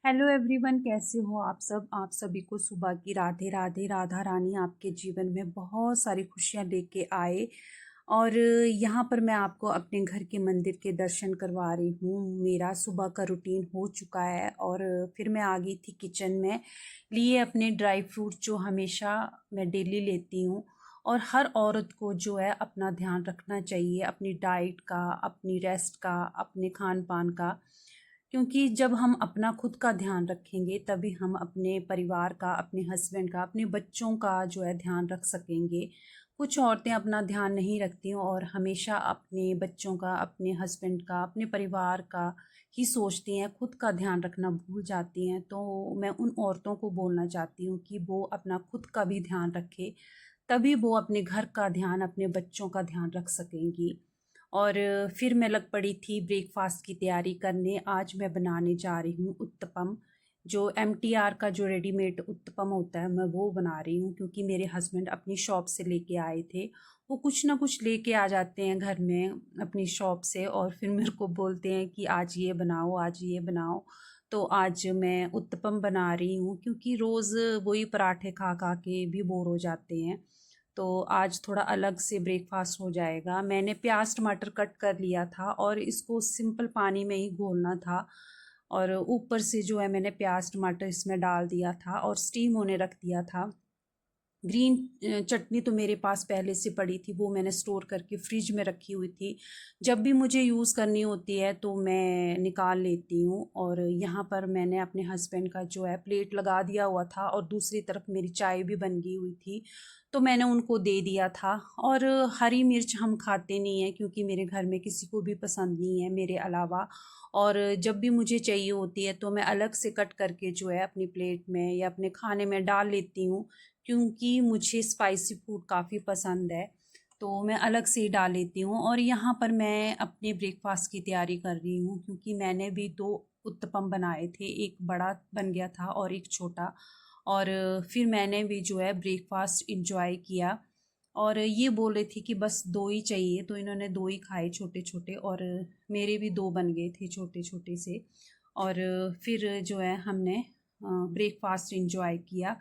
Hello everyone, कैसे हो आप सब। आप सभी को सुबह की राधे राधे। राधा रानी आपके जीवन में बहुत सारी खुशियां लेके आए। और यहाँ पर मैं आपको अपने घर के मंदिर के दर्शन करवा रही हूँ। मेरा सुबह का रूटीन हो चुका है और फिर मैं आ गई थी किचन में, लिए अपने ड्राई फ्रूट जो हमेशा मैं डेली लेती हूँ। और हर औरत को जो है अपना ध्यान रखना चाहिए, अपनी डाइट का, अपनी रेस्ट का, अपने खान पान का। क्योंकि जब हम अपना खुद का ध्यान रखेंगे तभी हम अपने परिवार का, अपने हस्बैंड का, अपने बच्चों का जो है ध्यान रख सकेंगे। कुछ औरतें अपना ध्यान नहीं रखती और हमेशा अपने बच्चों का, अपने हस्बैंड का, अपने परिवार का ही सोचती हैं, खुद का ध्यान रखना भूल जाती हैं। तो मैं उन औरतों को बोलना चाहती हूँ कि वो अपना खुद का भी ध्यान रखें, तभी वो अपने घर का ध्यान, अपने बच्चों का ध्यान रख सकेंगी। और फिर मैं लग पड़ी थी ब्रेकफास्ट की तैयारी करने। आज मैं बनाने जा रही हूँ उत्तपम। जो MTR का जो रेडीमेड उत्तपम होता है मैं वो बना रही हूँ, क्योंकि मेरे हस्बैंड अपनी शॉप से लेके आए थे। वो कुछ ना कुछ लेके आ जाते हैं घर में अपनी शॉप से और फिर मेरे को बोलते हैं कि आज ये बनाओ, आज ये बनाओ। तो आज मैं उत्तपम बना रही हूँ, क्योंकि रोज़ वही पराठे खा खा के भी बोर हो जाते हैं। तो आज थोड़ा अलग से ब्रेकफास्ट हो जाएगा। मैंने प्याज टमाटर कट कर लिया था और इसको सिंपल पानी में ही घोलना था। और ऊपर से जो है मैंने प्याज टमाटर इसमें डाल दिया था और स्टीम होने रख दिया था। ग्रीन चटनी तो मेरे पास पहले से पड़ी थी, वो मैंने स्टोर करके फ्रिज में रखी हुई थी। जब भी मुझे यूज़ करनी होती है तो मैं निकाल लेती हूँ। और यहाँ पर मैंने अपने हस्बैंड का जो है प्लेट लगा दिया हुआ था और दूसरी तरफ मेरी चाय भी बन गई हुई थी, तो मैंने उनको दे दिया था। और हरी मिर्च हम खाते नहीं हैं, क्योंकि मेरे घर में किसी को भी पसंद नहीं है मेरे अलावा। और जब भी मुझे चाहिए होती है तो मैं अलग से कट करके जो है अपनी प्लेट में या अपने खाने में डाल लेती हूँ, क्योंकि मुझे स्पाइसी फूड काफ़ी पसंद है। तो मैं अलग से ही डाल लेती हूँ। और यहाँ पर मैं अपने ब्रेकफास्ट की तैयारी कर रही हूँ, क्योंकि मैंने भी दो उत्तपम बनाए थे, एक बड़ा बन गया था और एक छोटा। और फिर मैंने भी जो है ब्रेकफास्ट इंजॉय किया। और ये बोल रही थी कि बस दो ही चाहिए, तो इन्होंने दो ही खाए छोटे छोटे, और मेरे भी दो बन गए थे छोटे छोटे से। और फिर जो है हमने ब्रेकफास्ट इंजॉय किया।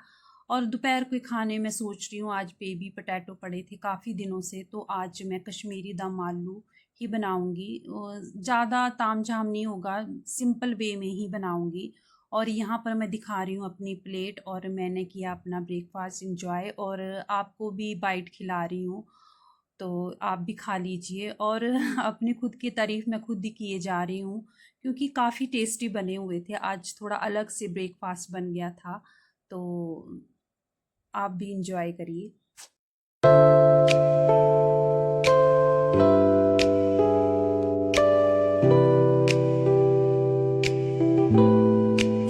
और दोपहर के खाने में सोच रही हूँ, आज बेबी पोटैटो पड़े थे काफ़ी दिनों से, तो आज मैं कश्मीरी दम आलू ही बनाऊँगी। ज़्यादा ताम झाम नहीं होगा, सिंपल वे में ही बनाऊँगी। और यहाँ पर मैं दिखा रही हूँ अपनी प्लेट, और मैंने किया अपना ब्रेकफास्ट इंजॉय और आपको भी बाइट खिला रही हूँ। तो आप भी खा लीजिए। और अपनी खुद की तारीफ़ मैं खुद ही किए जा रही हूँ, क्योंकि काफ़ी टेस्टी बने हुए थे। आज थोड़ा अलग से ब्रेकफास्ट बन गया था, तो आप भी इंजॉय करिए।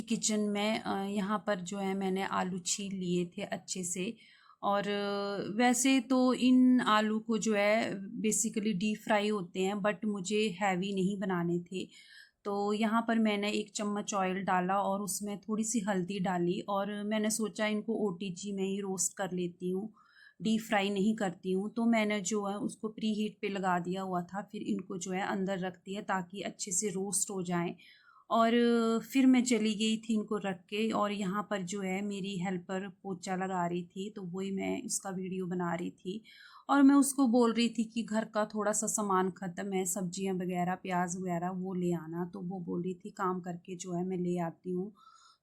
किचन में यहाँ पर जो है मैंने आलू छील लिए थे अच्छे से। और वैसे तो इन आलू को जो है बेसिकली डीप फ्राई होते हैं, बट मुझे हैवी नहीं बनाने थे। तो यहाँ पर मैंने एक चम्मच ऑयल डाला और उसमें थोड़ी सी हल्दी डाली, और मैंने सोचा इनको OTG में ही रोस्ट कर लेती हूँ, डीप फ्राई नहीं करती हूँ। तो मैंने जो है उसको प्री हीट पे लगा दिया हुआ था, फिर इनको जो है अंदर रख दिया ताकि अच्छे से रोस्ट हो जाएं। और फिर मैं चली गई थी इनको रख के, और यहाँ पर जो है मेरी हेल्पर पोछा लगा रही थी, तो वही मैं उसका वीडियो बना रही थी। और मैं उसको बोल रही थी कि घर का थोड़ा सा सामान ख़त्म है, सब्जियां वगैरह, प्याज वगैरह वो ले आना। तो वो बोल रही थी काम करके जो है मैं ले आती हूँ।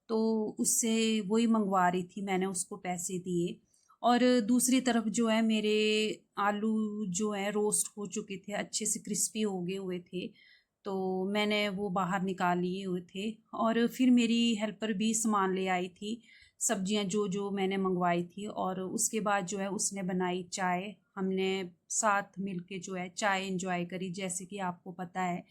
तो उससे वही मंगवा रही थी, मैंने उसको पैसे दिए। और दूसरी तरफ जो है मेरे आलू जो है रोस्ट हो चुके थे, अच्छे से क्रिस्पी हो गए हुए थे, तो मैंने वो बाहर निकाल लिए हुए थे। और फिर मेरी हेल्पर भी सामान ले आई थी, सब्जियां जो जो मैंने मंगवाई थी। और उसके बाद जो है उसने बनाई चाय, हमने साथ मिलके जो है चाय एंजॉय करी। जैसे कि आपको पता है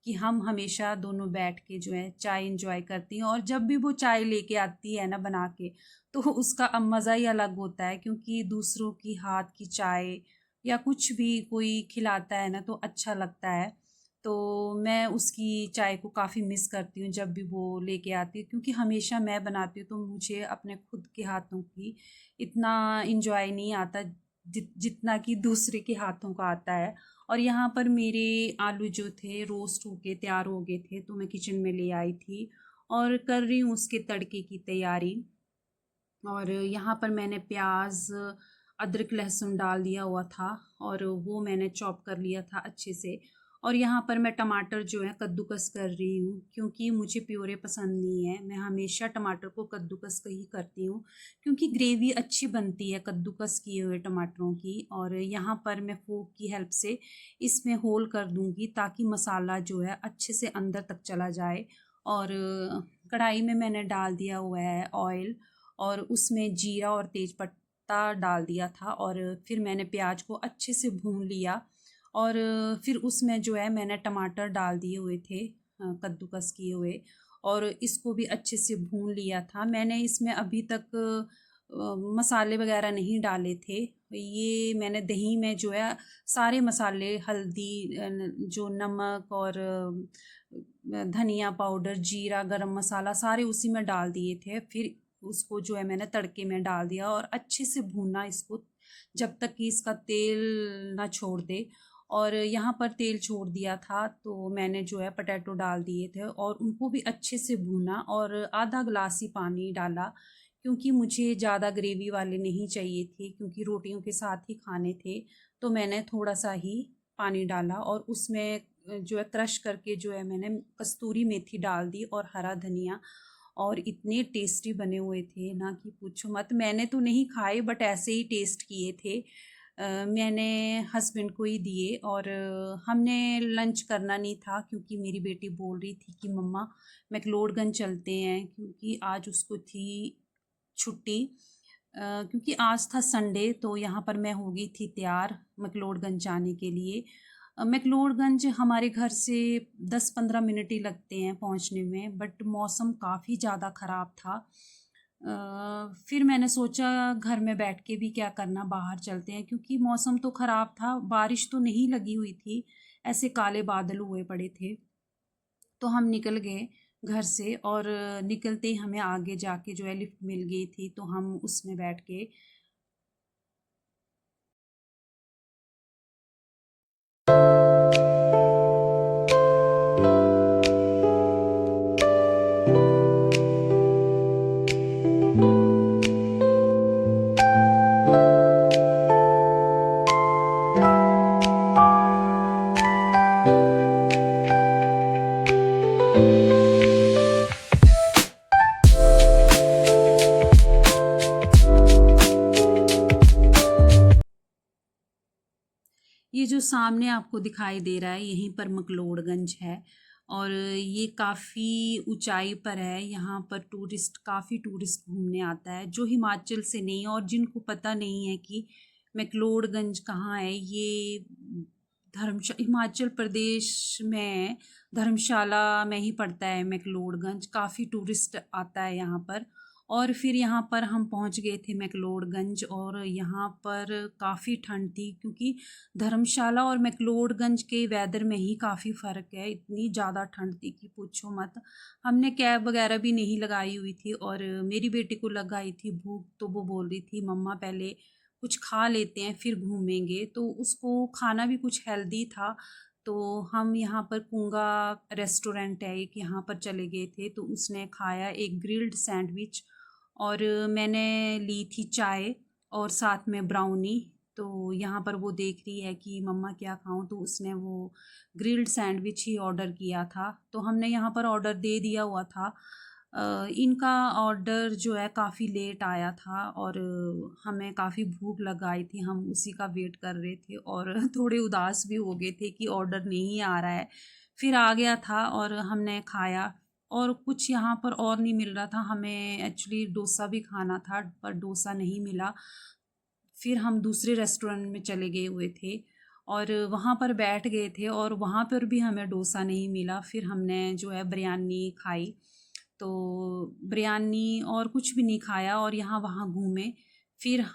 कि हम हमेशा दोनों बैठ के जो है चाय एंजॉय करती हैं, और जब भी वो चाय लेके आती है ना बना के, तो उसका अब मज़ा ही अलग होता है, क्योंकि दूसरों की हाथ की चाय या कुछ भी कोई खिलाता है ना तो अच्छा लगता है। तो मैं उसकी चाय को काफ़ी मिस करती हूँ जब भी वो लेके आती है, क्योंकि हमेशा मैं बनाती हूँ तो मुझे अपने खुद के हाथों की इतना इंजॉय नहीं आता जितना कि दूसरे के हाथों का आता है। और यहाँ पर मेरे आलू जो थे रोस्ट होके तैयार हो गए थे, तो मैं किचन में ले आई थी। और कर रही हूँ उसके तड़के की तैयारी। और यहाँ पर मैंने प्याज, अदरक, लहसुन डाल दिया हुआ था और वो मैंने चॉप कर लिया था अच्छे से। और यहाँ पर मैं टमाटर जो है कद्दूकस कर रही हूँ, क्योंकि मुझे प्योरे पसंद नहीं है। मैं हमेशा टमाटर को कद्दूकस ही करती हूँ, क्योंकि ग्रेवी अच्छी बनती है कद्दूकस किए हुए टमाटरों की। और यहाँ पर मैं फोक की हेल्प से इसमें होल कर दूँगी, ताकि मसाला जो है अच्छे से अंदर तक चला जाए। और कढ़ाई में मैंने डाल दिया हुआ है ऑयल, और उसमें जीरा और तेज़पत्ता डाल दिया था। और फिर मैंने प्याज को अच्छे से भून लिया, और फिर उसमें जो है मैंने टमाटर डाल दिए हुए थे कद्दूकस किए हुए, और इसको भी अच्छे से भून लिया था। मैंने इसमें अभी तक मसाले वगैरह नहीं डाले थे। ये मैंने दही में जो है सारे मसाले, हल्दी, जो नमक और धनिया पाउडर, जीरा, गरम मसाला सारे उसी में डाल दिए थे। फिर उसको जो है मैंने तड़के में डाल दिया और अच्छे से भूनना इसको, जब तक कि इसका तेल ना छोड़ दे। और यहाँ पर तेल छोड़ दिया था तो मैंने जो है पोटैटो डाल दिए थे और उनको भी अच्छे से भूना, और आधा गिलास ही पानी डाला, क्योंकि मुझे ज़्यादा ग्रेवी वाले नहीं चाहिए थे, क्योंकि रोटियों के साथ ही खाने थे। तो मैंने थोड़ा सा ही पानी डाला और उसमें जो है क्रश करके जो है मैंने कस्तूरी मेथी डाल दी और हरा धनिया। और इतने टेस्टी बने हुए थे ना कि पूछो मत। मैंने तो नहीं खाए, बट ऐसे ही टेस्ट किए थे। मैंने हस्बैंड को ही दिए। और हमने लंच करना नहीं था, क्योंकि मेरी बेटी बोल रही थी कि मम्मा मैक्लोडगंज चलते हैं, क्योंकि आज उसको थी छुट्टी। क्योंकि आज था संडे, तो यहाँ पर मैं हो गई थी तैयार मैक्लोडगंज जाने के लिए। मैक्लोडगंज हमारे घर से 10-15 मिनट ही लगते हैं पहुँचने में, बट मौसम काफ़ी ज़्यादा ख़राब था। फिर मैंने सोचा घर में बैठ के भी क्या करना, बाहर चलते हैं, क्योंकि मौसम तो ख़राब था, बारिश तो नहीं लगी हुई थी, ऐसे काले बादल हुए पड़े थे। तो हम निकल गए घर से, और निकलते ही हमें आगे जाके जो है लिफ्ट मिल गई थी, तो हम उसमें बैठ के ये जो सामने आपको दिखाई दे रहा है, यहीं पर मैक्लोडगंज है। और ये काफ़ी ऊंचाई पर है। यहाँ पर काफ़ी टूरिस्ट घूमने आता है, जो हिमाचल से नहीं, और जिनको पता नहीं है कि मैक्लोडगंज कहाँ है। ये हिमाचल प्रदेश में धर्मशाला में ही पड़ता है मैक्लोडगंज। काफ़ी टूरिस्ट आता है यहाँ पर। और फिर यहाँ पर हम पहुँच गए थे मैक्लोडगंज, और यहाँ पर काफ़ी ठंड थी, क्योंकि धर्मशाला और मैक्लोडगंज के वेदर में ही काफ़ी फ़र्क है। इतनी ज़्यादा ठंड थी कि पूछो मत। हमने कैब वगैरह भी नहीं लगाई हुई थी, और मेरी बेटी को लगाई थी भूख, तो वो बोल रही थी मम्मा पहले कुछ खा लेते हैं फिर घूमेंगे। तो उसको खाना भी कुछ हेल्दी था। तो हम यहाँ पर कुंगा रेस्टोरेंट है एक, यहाँ पर चले गए थे। तो उसने खाया एक ग्रिल्ड सैंडविच, और मैंने ली थी चाय और साथ में ब्राउनी। तो यहाँ पर वो देख रही है कि मम्मा क्या खाऊं, तो उसने वो ग्रिल्ड सैंडविच ही ऑर्डर किया था। तो हमने यहाँ पर ऑर्डर दे दिया हुआ था। इनका ऑर्डर जो है काफ़ी लेट आया था, और हमें काफ़ी भूख लगाई थी। हम उसी का वेट कर रहे थे, और थोड़े उदास भी हो गए थे कि ऑर्डर नहीं आ रहा है। फिर आ गया था और हमने खाया। और कुछ यहाँ पर और नहीं मिल रहा था हमें। एक्चुअली डोसा भी खाना था, पर डोसा नहीं मिला। फिर हम दूसरे रेस्टोरेंट में चले गए हुए थे, और वहाँ पर बैठ गए थे, और वहाँ पर भी हमें डोसा नहीं मिला। फिर हमने जो है बिरयानी खाई। तो बिरयानी और कुछ भी नहीं खाया, और यहाँ वहाँ घूमे। फिर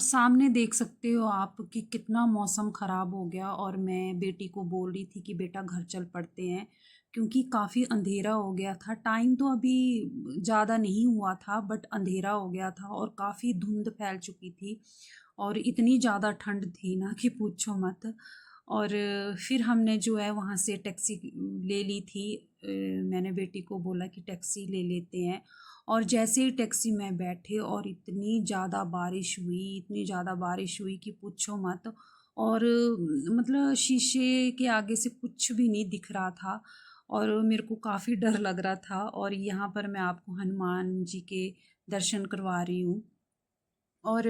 सामने देख सकते हो आप कि कितना मौसम ख़राब हो गया, और मैं बेटी को बोल रही थी कि बेटा घर चल पड़ते हैं, क्योंकि काफ़ी अंधेरा हो गया था। टाइम तो अभी ज़्यादा नहीं हुआ था, बट अंधेरा हो गया था और काफ़ी धुंध फैल चुकी थी, और इतनी ज़्यादा ठंड थी ना कि पूछो मत। और फिर हमने जो है वहाँ से टैक्सी ले ली थी। मैंने बेटी को बोला कि टैक्सी ले लेते हैं, और जैसे ही टैक्सी में बैठे और इतनी ज़्यादा बारिश हुई, इतनी ज़्यादा बारिश हुई कि पूछो मत। और मतलब शीशे के आगे से कुछ भी नहीं दिख रहा था, और मेरे को काफ़ी डर लग रहा था। और यहाँ पर मैं आपको हनुमान जी के दर्शन करवा रही हूँ, और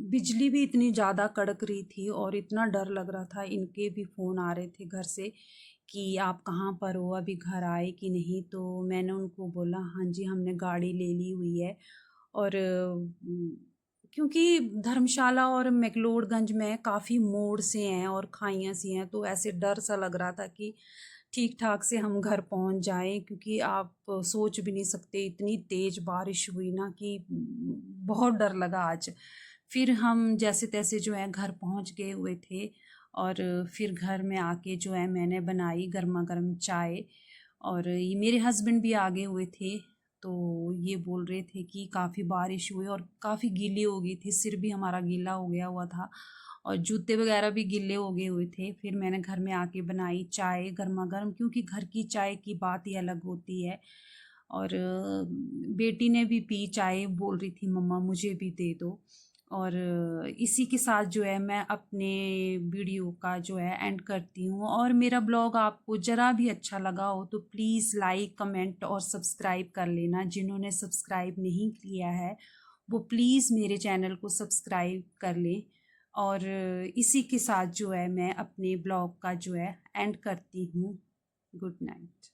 बिजली भी इतनी ज़्यादा कड़क रही थी, और इतना डर लग रहा था। इनके भी फ़ोन आ रहे थे घर से कि आप कहाँ पर हो, अभी घर आए कि नहीं। तो मैंने उनको बोला हाँ जी, हमने गाड़ी ले ली हुई है। और क्योंकि धर्मशाला और मैक्लोडगंज में काफ़ी मोड़ से हैं और खाइयाँ सी हैं, तो ऐसे डर सा लग रहा था कि ठीक ठाक से हम घर पहुंच जाएं, क्योंकि आप सोच भी नहीं सकते इतनी तेज़ बारिश हुई ना कि बहुत डर लगा आज। फिर हम जैसे तैसे जो है घर पहुंच गए हुए थे, और फिर घर में आके जो है मैंने बनाई गर्मा गर्म चाय। और ये मेरे हस्बैंड भी आगे हुए थे, तो ये बोल रहे थे कि काफ़ी बारिश हुई और काफ़ी गीली हो गई थी, सिर भी हमारा गीला हो गया हुआ था, और जूते वगैरह भी गीले हो गए हुए थे। फिर मैंने घर में आके बनाई चाय गर्मा गर्म, क्योंकि घर की चाय की बात ही अलग होती है। और बेटी ने भी पी चाय, बोल रही थी मम्मा मुझे भी दे दो। और इसी के साथ जो है मैं अपने वीडियो का जो है एंड करती हूँ। और मेरा ब्लॉग आपको ज़रा भी अच्छा लगा हो तो प्लीज़ लाइक कमेंट और सब्सक्राइब कर लेना। जिन्होंने सब्सक्राइब नहीं किया है वो प्लीज़ मेरे चैनल को सब्सक्राइब कर लें। और इसी के साथ जो है मैं अपने ब्लॉग का जो है एंड करती हूँ। Good night.